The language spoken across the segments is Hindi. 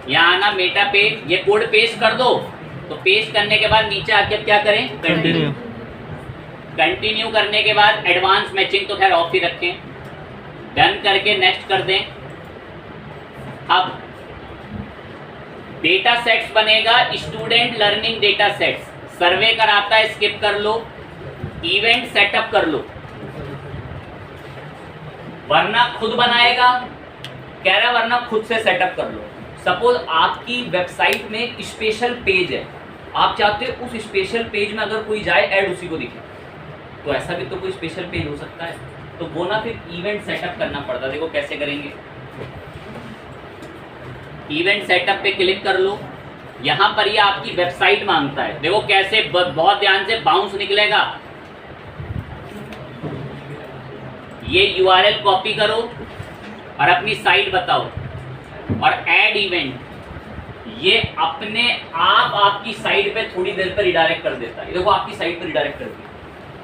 यहाँ आना मेटा पेज, ये कोड पेस्ट कर दो। तो पेस्ट करने के बाद नीचे आके क्या करें, कंटिन्यू। कंटिन्यू करने के बाद एडवांस मैचिंग तो खैर ऑफ ही रखें, डन करके नेक्स्ट कर दें। अब डेटा सेट्स बनेगा, स्टूडेंट लर्निंग डेटा सेट्स। सर्वे कराता है स्किप कर लो, इवेंट सेटअप कर लो, वरना खुद बनाएगा कह रहा है, वरना खुद से सेटअप कर लो। सपोज आपकी वेबसाइट में स्पेशल पेज है, आप चाहते हो उस स्पेशल पेज में अगर कोई जाए ऐड उसी को दिखे, तो ऐसा भी तो कोई स्पेशल पेज हो सकता है, तो वो ना फिर इवेंट सेटअप करना पड़ता है। देखो कैसे करेंगे, इवेंट सेटअप पे क्लिक कर लो, यहां पर ये आपकी वेबसाइट मांगता है। देखो कैसे बहुत ध्यान से बाउंस निकलेगा। ये यूआरएल कॉपी करो और अपनी साइट बताओ और ऐड इवेंट, ये अपने आप आपकी साइट पे थोड़ी देर पर रिडायरेक्ट कर देता है। देखो आपकी साइट पर रिडायरेक्ट कर दिया।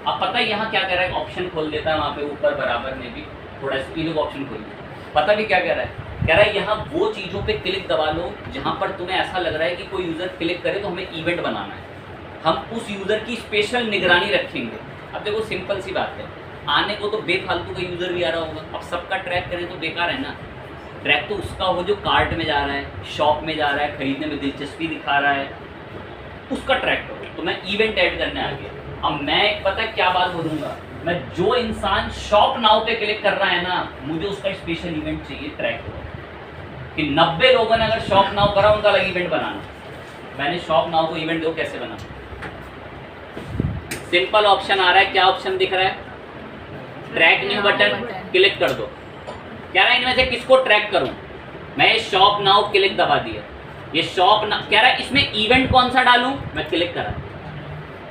अब पता है यहाँ क्या कह रहा है, ऑप्शन खोल देता है वहाँ पे ऊपर बराबर में भी थोड़ा स्पीड ऑप्शन खोल दिया। पता भी क्या कह रहा है, कह रहा है यहाँ वो चीज़ों पे क्लिक दबा लो जहाँ पर तुम्हें ऐसा लग रहा है कि कोई यूज़र क्लिक करे तो हमें इवेंट बनाना है, हम उस यूज़र की स्पेशल निगरानी रखेंगे। अब देखो सिंपल सी बात है, आने को तो बेफालतू का यूज़र भी आ रहा होगा, अब सबका ट्रैक करें तो बेकार है ना। ट्रैक तो उसका हो जो कार्ट में जा रहा है, शॉप में जा रहा है, खरीदने में दिलचस्पी दिखा रहा है, उसका ट्रैक करो। तो मैं इवेंट ऐड करने आ गया। अब मैं पता क्या बात बोलूँगा, मैं जो इंसान शॉप नाउ पे क्लिक कर रहा है ना, मुझे उसका स्पेशल इवेंट चाहिए ट्रैक करो कि 90 लोगों ने अगर शॉप नाउ करा उनका अलग इवेंट बनाना। मैंने शॉप नाउ को इवेंट दो कैसे बना, सिंपल ऑप्शन आ रहा है, क्या ऑप्शन दिख रहा है, ट्रैक न्यू बटन, क्लिक कर दो। कह रहा है इनमें से किसको ट्रैक करूं, मैं शॉप नाउ क्लिक दबा दिया, ये शॉप नाउ कह रहा है इसमें इवेंट कौन सा डालूं, मैं क्लिक करा,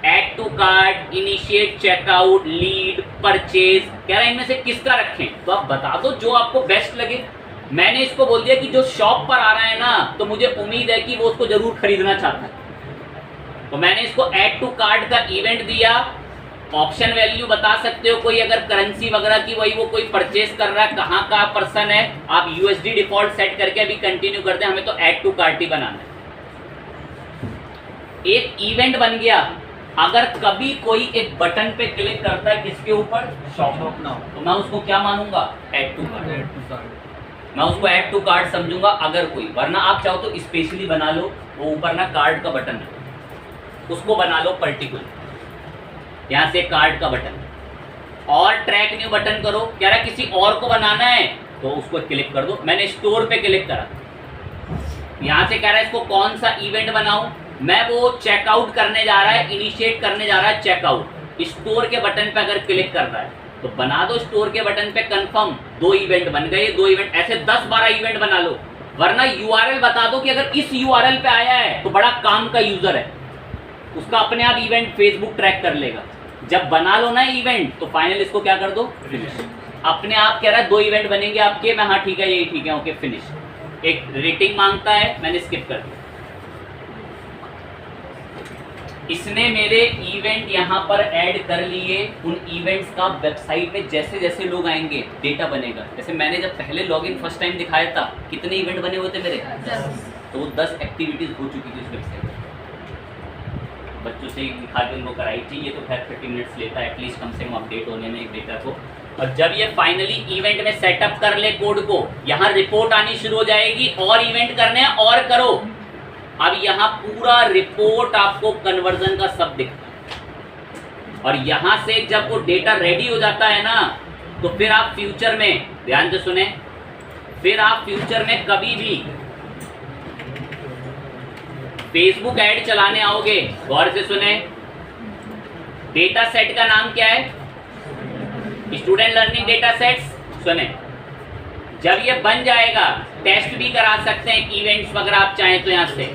add to cart, initiate checkout, lead, purchase, कह रहा है इनमें से किसका रखें, तो आप बता दो जो आपको बेस्ट लगे। मैंने इसको बोल दिया कि जो शॉप पर आ रहा है ना, तो मुझे उम्मीद है कि वो उसको जरूर खरीदना चाहता है, तो मैंने इसको ऐड टू कार्ट का इवेंट दिया। ऑप्शन वैल्यू बता सकते हो कोई, अगर करेंसी वगैरह की, वही वो कोई परचेज कर रहा है, कहाँ का पर्सन है, आप यूएसडी डिफॉल्ट सेट करके अभी कंटिन्यू करते हैं, हमें तो ऐड टू कार्ट ही बनाना है। एक इवेंट बन गया। अगर कभी कोई एक बटन पे क्लिक करता है किसके ऊपर, शॉप नाउ, तो मैं उसको क्या मानूंगा, ऐड टू कार्ट, मैं उसको ऐड टू कार्ट समझूंगा अगर कोई, वरना आप चाहो तो स्पेशली बना लो, वो ऊपर ना कार्ड का बटन है उसको बना लो पर्टिकुलर, यहाँ से कार्ड का बटन, और ट्रैक न्यू बटन करो। कह रहा है किसी और को बनाना है तो उसको क्लिक कर दो, मैंने स्टोर पे क्लिक करा, यहाँ से कह रहा है इसको कौन सा इवेंट बनाऊं, मैं वो चेकआउट करने जा रहा है, इनिशिएट करने जा रहा है चेकआउट, स्टोर के बटन पे अगर क्लिक कर रहा है तो बना दो स्टोर के बटन पे कंफर्म, 2 इवेंट बन गए, 2 इवेंट, ऐसे 10-12 इवेंट बना लो, वरना यूआरएल बता दो कि अगर इस यूआरएल पे आया है तो बड़ा काम का यूजर है, उसका अपने आप इवेंट फेसबुक ट्रैक कर लेगा। जब बना लो ना इवेंट तो फाइनल इसको क्या कर दो, फिनिश। अपने आप कह रहा है 2 इवेंट बनेंगे आपके, मैं हाँ ठीक है यही ठीक है, ओके फिनिश। एक रेटिंग मांगता है, मैंने स्किप कर दिया। इसने मेरे इवेंट यहाँ पर ऐड कर लिए, उन इवेंट्स का वेबसाइट पे जैसे जैसे लोग आएंगे डेटा बनेगा। जैसे मैंने जब पहले लॉगिन फर्स्ट टाइम दिखाया था, कितने इवेंट बने हुए थे मेरे, 10, तो वो 10 एक्टिविटीज हो चुकी थी उस वेबसाइट पर। बच्चों से दिखा के उनको कराई थी, ये तो खैर 30 मिनट्स लेता है एटलीस्ट कम से कम अपडेट होने में एक डेटा को। और जब ये फाइनली इवेंट में सेटअप कर ले कोड को, यहाँ रिपोर्ट आनी शुरू हो जाएगी, और इवेंट करने हैं और करो। अब यहाँ पूरा रिपोर्ट आपको कन्वर्जन का सब दिखता है, और यहाँ से जब वो डेटा रेडी हो जाता है ना, तो फिर आप फ्यूचर में, ध्यान से सुने, फिर आप फ्यूचर में कभी भी फेसबुक ऐड चलाने आओगे, गौर से सुने, डेटा सेट का नाम क्या है, स्टूडेंट लर्निंग डेटा सेट्स। सुने, जब ये बन जाएगा टेस्ट भी करा सकते हैं, इवेंट्स वगैरह आप चाहें तो यहाँ से।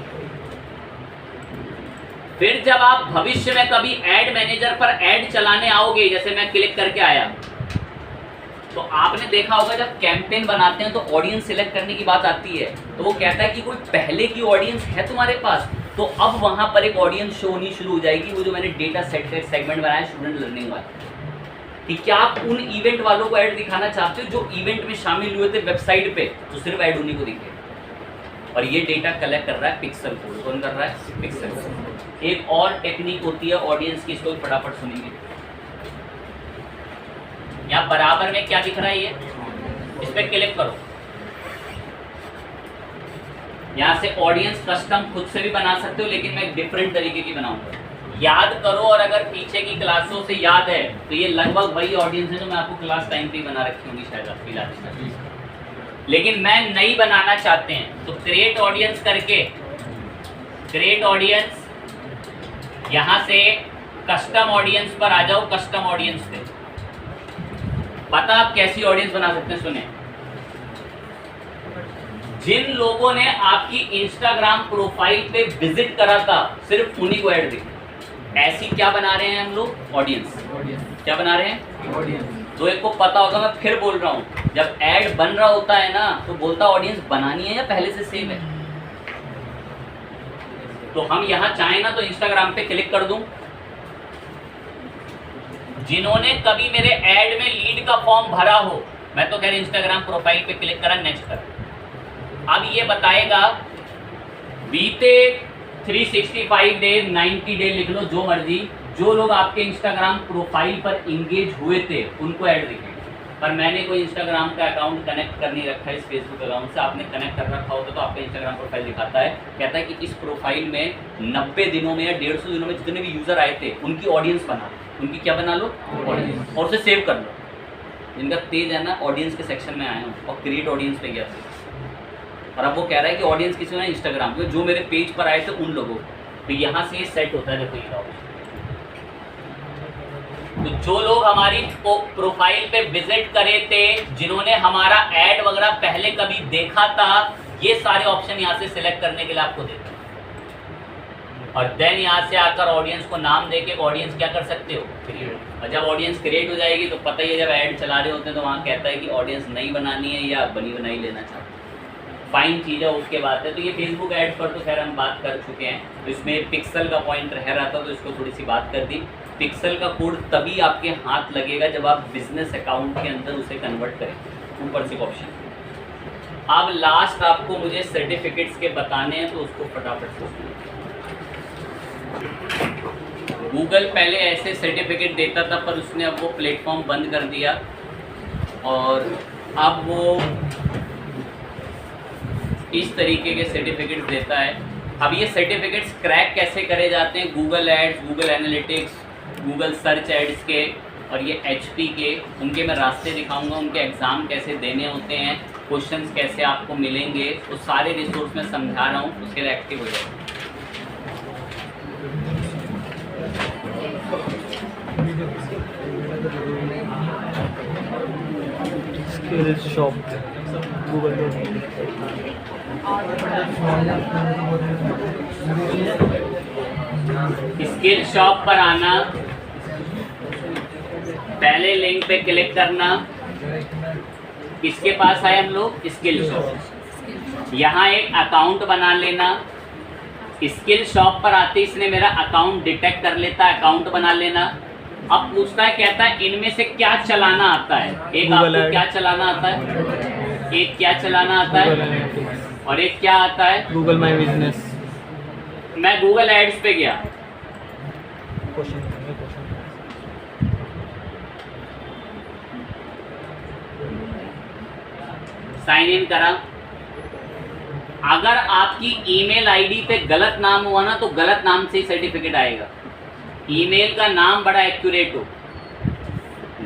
फिर जब आप भविष्य में कभी ऐड मैनेजर पर ऐड चलाने आओगे, जैसे मैं क्लिक करके आया, तो आपने देखा होगा जब कैंपेन बनाते हैं तो ऑडियंस सिलेक्ट करने की बात आती है, तो वो कहता है कि कोई पहले की ऑडियंस है तुम्हारे पास, तो अब वहां पर एक ऑडियंस शो होनी शुरू हो जाएगी, वो जो मैंने डेटा सेगमेंट बनाया स्टूडेंट लर्निंग वाला। कि क्या आप उन इवेंट वालों को ऐड दिखाना चाहते हो जो इवेंट में शामिल हुए थे वेबसाइट पे, तो सिर्फ ऐड उन्हीं को दिखे। और ये डेटा कलेक्ट कर रहा है पिक्सल कोड। कौन कर रहा है? Pixel code. एक और टेक्निक होती है ऑडियंस की, इसको फटाफट सुनेंगे। यहाँ बराबर में क्या दिख रहा है, ये इस पर क्लिक करो। यहाँ से ऑडियंस कस्टम खुद से भी बना सकते हो, लेकिन मैं एक डिफरेंट तरीके की बनाऊंगा। याद करो, और अगर पीछे की क्लासों से याद है तो ये लगभग वही ऑडियंस है जो मैं आपको क्लास टाइम पे बना रखी होंगी शायद आपकी लास्ट। लेकिन मैं नई बनाना चाहते हैं तो क्रिएट ऑडियंस करके, क्रिएट ऑडियंस, यहाँ से कस्टम ऑडियंस पर आ जाओ। कस्टम ऑडियंस पे पता आप कैसी ऑडियंस बना सकते हैं, सुने। जिन लोगों ने आपकी इंस्टाग्राम प्रोफाइल पे विजिट करा था सिर्फ उन्हीं को ऐड दिखे। ऐसी क्या बना रहे हैं हम लोग? ऑडियंस। क्या बना रहे हैं? ऑडियंस। तो एक को पता होगा, मैं फिर बोल रहा हूँ, जब ऐड बन रहा होता है ना तो बोलता ऑडियंस बनानी है या पहले से सेव है। तो हम यहाँ चाहें ना तो इंस्टाग्राम पे क्लिक कर दूं। जिन्होंने कभी मेरे ऐड में लीड का फॉर्म भरा हो, मैं तो कह रहा इंस्टाग्राम प्रोफाइल पे क्लिक करा, नेक्स्ट कर। अब ये बताएगा बीते 365 डेज, 90 डे लिख लो जो मर्जी, जो लोग आपके इंस्टाग्राम प्रोफाइल पर इंगेज हुए थे उनको ऐड दिखेंगे। पर मैंने कोई इंस्टाग्राम का अकाउंट कनेक्ट कर नहीं रखा है इस फेसबुक अकाउंट से। आपने कनेक्ट कर रखा होता तो आपका इंस्टाग्राम प्रोफाइल दिखाता है, कहता है कि इस प्रोफाइल में 90 दिनों में या 150 दिनों में जितने भी यूज़र आए थे उनकी ऑडियंस बना लो। उनकी क्या बना लो? ऑडियंस। और उसे सेव कर लो। जिनका तेज है ना, ऑडियंस के सेक्शन में आए हूँ और क्रिएट ऑडियंस पे गया था, और अब वो कह रहा है कि ऑडियंस किसी ने इंस्टाग्राम पे जो मेरे पेज पर आए थे उन लोगों को। तो यहाँ से ये सेट होता है, देखो ये ऑप्शन। तो जो लोग हमारी प्रोफाइल पे विजिट करे थे, जिन्होंने हमारा ऐड वगैरह पहले कभी देखा था, ये सारे ऑप्शन यहाँ से सिलेक्ट करने के लिए आपको देते हैं। और देन यहाँ से आकर ऑडियंस को नाम देके ऑडियंस क्या कर सकते हो? क्रिएट। और जब ऑडियंस क्रिएट हो जाएगी तो पता ही है, जब ऐड चला रहे होते हैं तो वहाँ कहता है कि ऑडियंस नई बनानी है या बनी बनाई लेना चाहते हैं। फाइन चीज़ है, उसके बाद है। तो ये फेसबुक ऐड पर तो खैर हम बात कर चुके हैं। तो इसमें पिक्सल का पॉइंट रह रहा था तो इसको थोड़ी सी बात कर दी। पिक्सल का कोड तभी आपके हाथ लगेगा जब आप बिजनेस अकाउंट के अंदर उसे कन्वर्ट करें। ऊपर से ऑप्शन। अब लास्ट आपको मुझे सर्टिफिकेट्स के बताने हैं तो उसको फटाफट से। गूगल पहले ऐसे सर्टिफिकेट देता था पर उसने अब वो प्लेटफॉर्म बंद कर दिया, और अब वो इस तरीके के सर्टिफिकेट्स देता है। अब ये सर्टिफिकेट्स क्रैक कैसे करे जाते हैं? Google ads, Google analytics, Google search ads के और ये HP के, उनके मैं रास्ते दिखाऊंगा। उनके एग्ज़ाम कैसे देने होते हैं, क्वेश्चंस कैसे आपको मिलेंगे, वो सारे रिसोर्स मैं समझा रहा हूँ। उसके लिए एक्टिव हो जाए। Skills shop Google skill shop पर आना, पहले लिंक पे क्लिक करना। किसके पास आए हम लोग? Skill shop. यहाँ एक अकाउंट बना लेना। स्किल शॉप पर आते इसने मेरा अकाउंट डिटेक्ट कर लेता है, अकाउंट बना लेना। अब पूछता है, कहता है इनमें से क्या चलाना आता है? एक आपको क्या चलाना आता है, एक क्या चलाना आता है, और एक क्या आता है? Google my business. मैं गूगल एड्स पे गया, साइन इन करा। अगर आपकी ईमेल आईडी पे गलत नाम हुआ ना तो गलत नाम से ही सर्टिफिकेट आएगा। ईमेल का नाम बड़ा एक्यूरेट हो।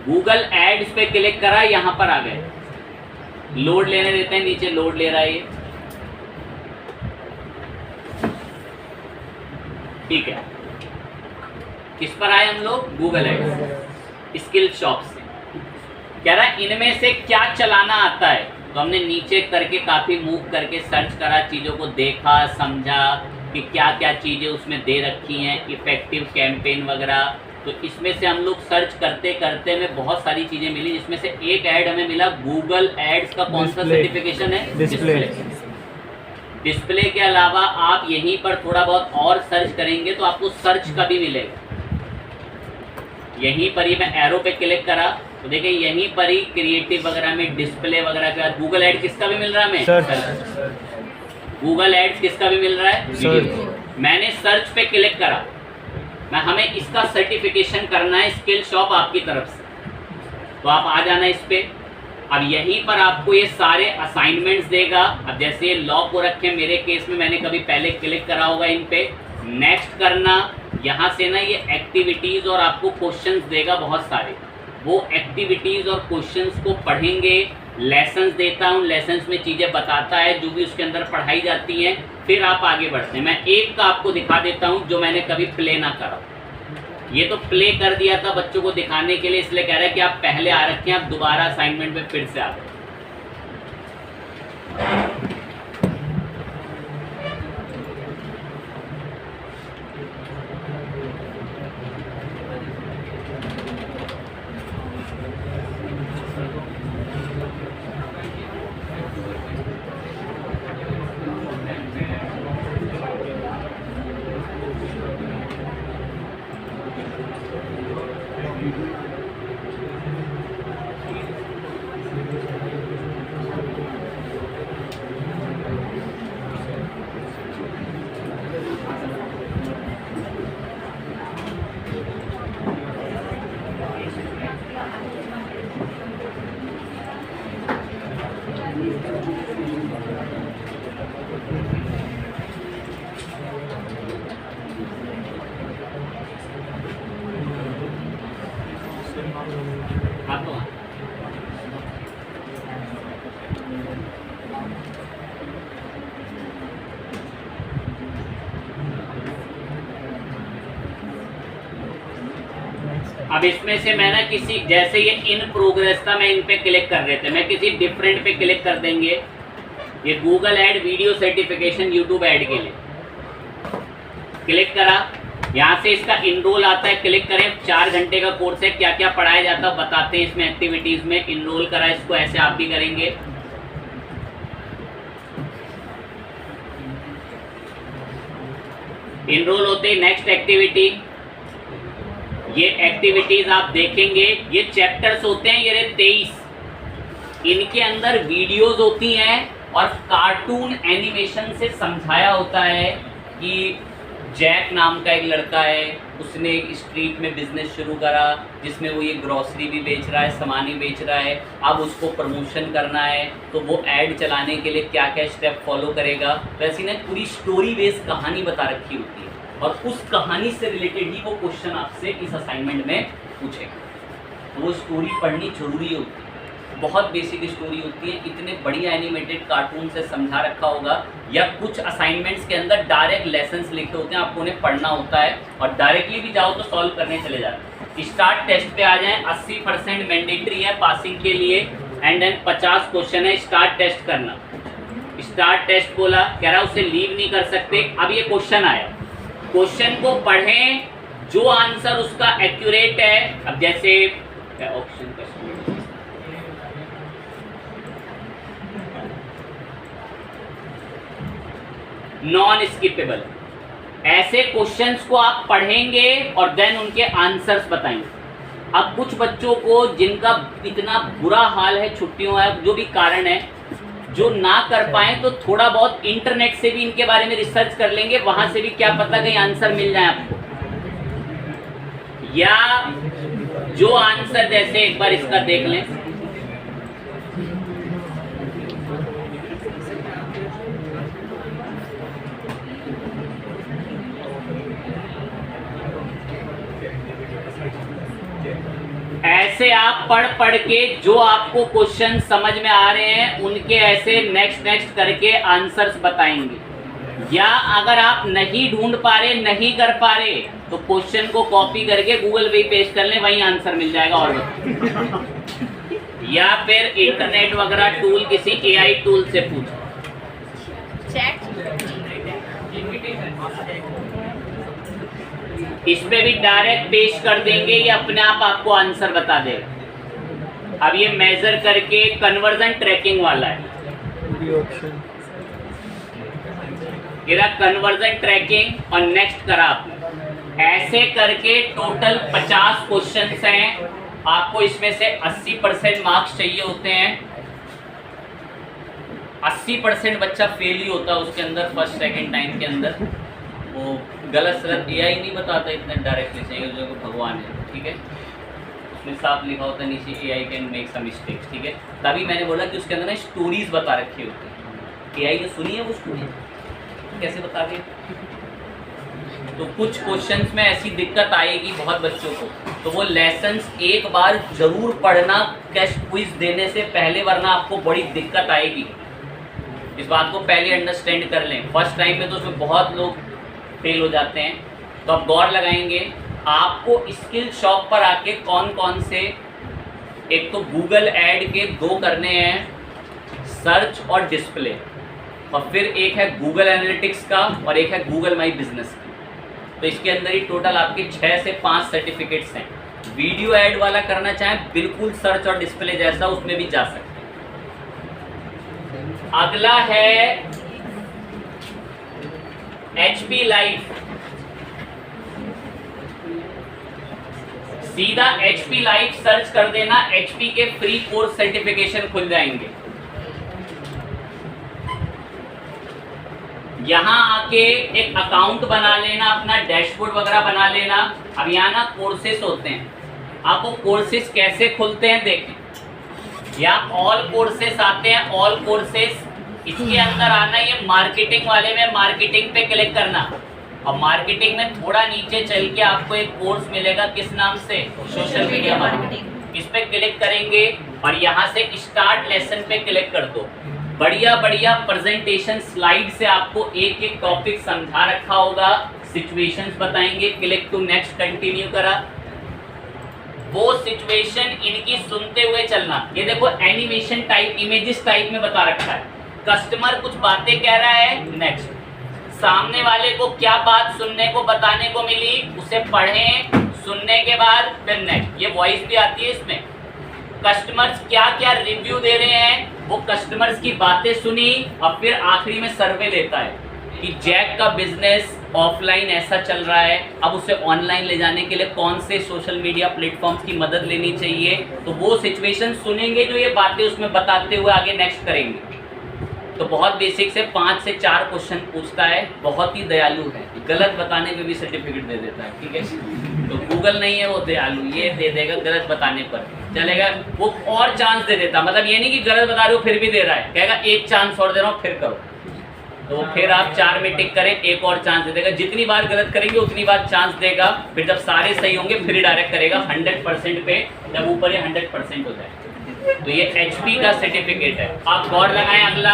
गूगल एड्स पे क्लिक करा, यहाँ पर आ गए। लोड लेने देते हैं, नीचे लोड ले रहा है ये, ठीक है। किस पर आए हम लोग? गूगल एड्स, स्किल शॉप से। कह रहा है इनमें से क्या चलाना आता है, तो हमने नीचे करके काफ़ी मूव करके सर्च करा, चीज़ों को देखा, समझा कि क्या क्या चीज़ें उसमें दे रखी हैं, इफ़ेक्टिव कैंपेन वगैरह। तो इसमें से हम लोग सर्च करते करते में बहुत सारी चीज़ें मिली, जिसमें से एक ऐड हमें मिला गूगल एड्स का। कौन सा सर्टिफिकेशन है? डिस्प्ले। डिस्प्ले के अलावा आप यहीं पर थोड़ा बहुत और सर्च करेंगे तो आपको सर्च का भी मिलेगा। यहीं पर ही मैं एरो पे क्लिक करा तो देखिए यहीं पर ही क्रिएटिव वगैरह में डिस्प्ले वगैरह के बाद गूगल ऐड किसका भी मिल रहा है हमें? गूगल एड्स किसका भी मिल रहा है? सर्च। मैंने सर्च पे क्लिक करा, हमें इसका सर्टिफिकेशन करना है स्किल शॉप आपकी तरफ से, तो आप आ जाना इस पे। अब यहीं पर आपको ये सारे असाइनमेंट्स देगा। अब जैसे ये लॉक हो रखे हैं, मेरे केस में मैंने कभी पहले क्लिक करा होगा इन पे, नेक्स्ट करना। यहाँ से ना ये एक्टिविटीज़ और आपको क्वेश्चंस देगा बहुत सारे, वो एक्टिविटीज़ और क्वेश्चंस को पढ़ेंगे। लेसन्स देता हूँ, लेसन्स में चीज़ें बताता है जो भी उसके अंदर पढ़ाई जाती हैं, फिर आप आगे बढ़ते हैं। मैं एक का आपको दिखा देता हूँ जो मैंने कभी प्ले ना करा। ये तो प्ले कर दिया था बच्चों को दिखाने के लिए, इसलिए कह रहा है कि आप पहले आ रखे हैं, आप दोबारा असाइनमेंट में फिर से आ गए। हाँ तो अब इसमें से मैं ना किसी, जैसे ये इन प्रोग्रेस था, मैं इन पे क्लिक कर रहे थे, मैं किसी डिफरेंट पे क्लिक कर देंगे। ये Google add video certification YouTube add के लिए क्लिक करा, यहाँ से इसका इनरोल आता है, क्लिक करें। 4 घंटे का कोर्स है, क्या क्या पढ़ाया जाता है बताते हैं इसमें एक्टिविटीज़ में। इनरोल करा इसको, ऐसे आप भी करेंगे। इनरोल होते नेक्स्ट एक्टिविटी, ये एक्टिविटीज आप देखेंगे, ये चैप्टर्स होते हैं, ये 23, इनके अंदर वीडियोस होती हैं और कार्टून एनिमेशन से समझाया होता है कि जैक नाम का एक लड़का है, उसने एक स्ट्रीट में बिजनेस शुरू करा जिसमें वो ये ग्रॉसरी भी बेच रहा है, सामान भी बेच रहा है। अब उसको प्रमोशन करना है तो वो ऐड चलाने के लिए क्या क्या स्टेप फॉलो करेगा। तो ऐसी ना पूरी स्टोरी बेस्ड कहानी बता रखी होती है और उस कहानी से रिलेटेड ही वो क्वेश्चन आपसे इस असाइनमेंट में पूछेगा। तो वो स्टोरी पढ़नी जरूरी होती है, बहुत बेसिक स्टोरी होती है। इतने बढ़िया एनिमेटेड कार्टून से समझा रखा होगा, या कुछ असाइनमेंट्स के अंदर डायरेक्ट लेसन्स लिखे होते हैं, आपको उन्हें पढ़ना होता है और डायरेक्टली भी जाओ तो सॉल्व करने चले जाते हैं। स्टार्ट टेस्ट पे आ जाएं, 80% मैंडेटरी है पासिंग के लिए, एंड देन 50 क्वेश्चन है स्टार्ट टेस्ट करना। स्टार्ट टेस्ट बोला, कह रहा उसे लीव नहीं कर सकते। अब ये क्वेश्चन आया, क्वेश्चन को पढ़ें, जो आंसर उसका एक्यूरेट है। अब जैसे ऑप्शन का नॉन स्किपेबल, ऐसे क्वेश्चंस को आप पढ़ेंगे और देन उनके आंसर्स बताएंगे। अब कुछ बच्चों को जिनका इतना बुरा हाल है, छुट्टियों है, जो भी कारण है, जो ना कर पाए, तो थोड़ा बहुत इंटरनेट से भी इनके बारे में रिसर्च कर लेंगे, वहां से भी क्या पता कहीं आंसर मिल जाए आपको। या जो आंसर, जैसे एक बार इसका देख लें, ऐसे आप पढ़ पढ़ के जो आपको क्वेश्चन समझ में आ रहे हैं उनके ऐसे नेक्स्ट करके आंसर्स बताएंगे। या अगर आप नहीं ढूंढ पा रहे, नहीं कर पा रहे, तो क्वेश्चन को कॉपी करके गूगल पे पेस्ट कर लें, वहीं आंसर मिल जाएगा। और या फिर इंटरनेट वगैरह टूल, किसी एआई टूल से पूछो। इस पे भी डायरेक्ट पेश कर देंगे, ये अपने आप आपको आंसर बता देगा। अब ये मेजर करके कन्वर्जन ट्रैकिंग वाला है, कन्वर्जन ट्रैकिंग और नेक्स्ट करा आपने। ऐसे करके टोटल 50 क्वेश्चंस हैं, आपको इसमें से 80% मार्क्स चाहिए होते हैं। 80% बच्चा फेल ही होता है उसके अंदर फर्स्ट सेकंड टाइम के अंदर। वो गलत सलत एआई नहीं बताता इतने डायरेक्टली चाहिए जो भगवान है, ठीक है। उसमें साफ लिखा होता है नीचे AI can make some mistakes, ठीक है। तभी मैंने बोला कि उसके अंदर ना स्टोरीज बता रखी होती है। एआई ने सुनी है वो स्टोरी, कैसे बता रही है? तो कुछ क्वेश्चंस में ऐसी दिक्कत आएगी बहुत बच्चों को, तो वो लेसन्स एक बार जरूर पढ़ना टेस्ट क्विज देने से पहले, वरना आपको बड़ी दिक्कत आएगी। इस बात को पहले अंडरस्टैंड कर लें। फर्स्ट टाइम में तो उसमें बहुत लोग फेल हो जाते हैं, तो आप गौर लगाएंगे। आपको स्किल शॉप पर आके कौन कौन से, एक तो गूगल ऐड के 2 करने हैं, सर्च और डिस्प्ले, और फिर एक है गूगल एनालिटिक्स का और एक है गूगल माई बिजनेस का। तो इसके अंदर ही टोटल आपके 6 से 5 सर्टिफिकेट्स हैं। वीडियो ऐड वाला करना चाहें बिल्कुल सर्च और डिस्प्ले जैसा, उसमें भी जा सकते हैं। अगला है HP लाइव। सीधा HP लाइव सर्च कर देना, HP के फ्री कोर्स सर्टिफिकेशन खुल जाएंगे। यहाँ आके एक अकाउंट बना लेना, अपना डैशबोर्ड वगैरह बना लेना। अब यहाँ ना कोर्सेस होते हैं, आपको कोर्सेस कैसे खुलते हैं देखें। यहाँ ऑल कोर्सेस आते हैं, ऑल कोर्सेस, इसके अंदर आना, ये मार्केटिंग वाले में मार्केटिंग पे क्लिक करना, और मार्केटिंग में थोड़ा नीचे चल के आपको एक कोर्स मिलेगा, किस नाम से, सोशल मीडिया मार्केटिंग। इस पे क्लिक करेंगे और यहाँ से स्टार्ट लेसन पे क्लिक कर दो। बढ़िया बढ़िया प्रेजेंटेशन स्लाइड से आपको एक एक टॉपिक समझा रखा होगा, सिचुएशंस बताएंगे। क्लिक टू नेक्स्ट, कंटिन्यू करा, वो सिचुएशन इनकी सुनते हुए चलना। ये देखो एनिमेशन टाइप, इमेजेस टाइप में बता रखा है। कस्टमर कुछ बातें कह रहा है, नेक्स्ट। सामने वाले को क्या बात सुनने को बताने को मिली, उसे पढ़ें, सुनने के बाद फिर नेक्स्ट। ये वॉइस भी आती है इसमें। कस्टमर्स क्या क्या रिव्यू दे रहे हैं, वो कस्टमर्स की बातें सुनी, और फिर आखिरी में सर्वे लेता है कि जैक का बिजनेस ऑफलाइन ऐसा चल रहा है, अब उसे ऑनलाइन ले जाने के लिए कौन से सोशल मीडिया प्लेटफॉर्म्स की मदद लेनी चाहिए। तो वो सिचुएशन सुनेंगे जो ये बातें उसमें बताते हुए आगे नेक्स्ट करेंगे। तो बहुत बेसिक से 5 से 4 क्वेश्चन पूछता है, बहुत ही दयालु है, गलत बताने पे भी सर्टिफिकेट दे देता है, ठीक है। तो गूगल नहीं है वो दयालु, ये दे देगा गलत बताने पर चलेगा, वो और चांस दे देता। मतलब ये नहीं कि गलत बता रहे हो फिर भी दे रहा है, कहेगा एक चांस और दे रहा हूँ फिर करो। तो फिर आप 4 में टिक करें, एक और चांस दे देगा। जितनी बार गलत करेंगे उतनी बार चांस देगा, फिर जब सारे सही होंगे फिर डायरेक्ट करेगा 100% पे, जब ऊपर ये 100% हो जाए। तो ये HP का सर्टिफिकेट है। आप गौर लगाएं। अगला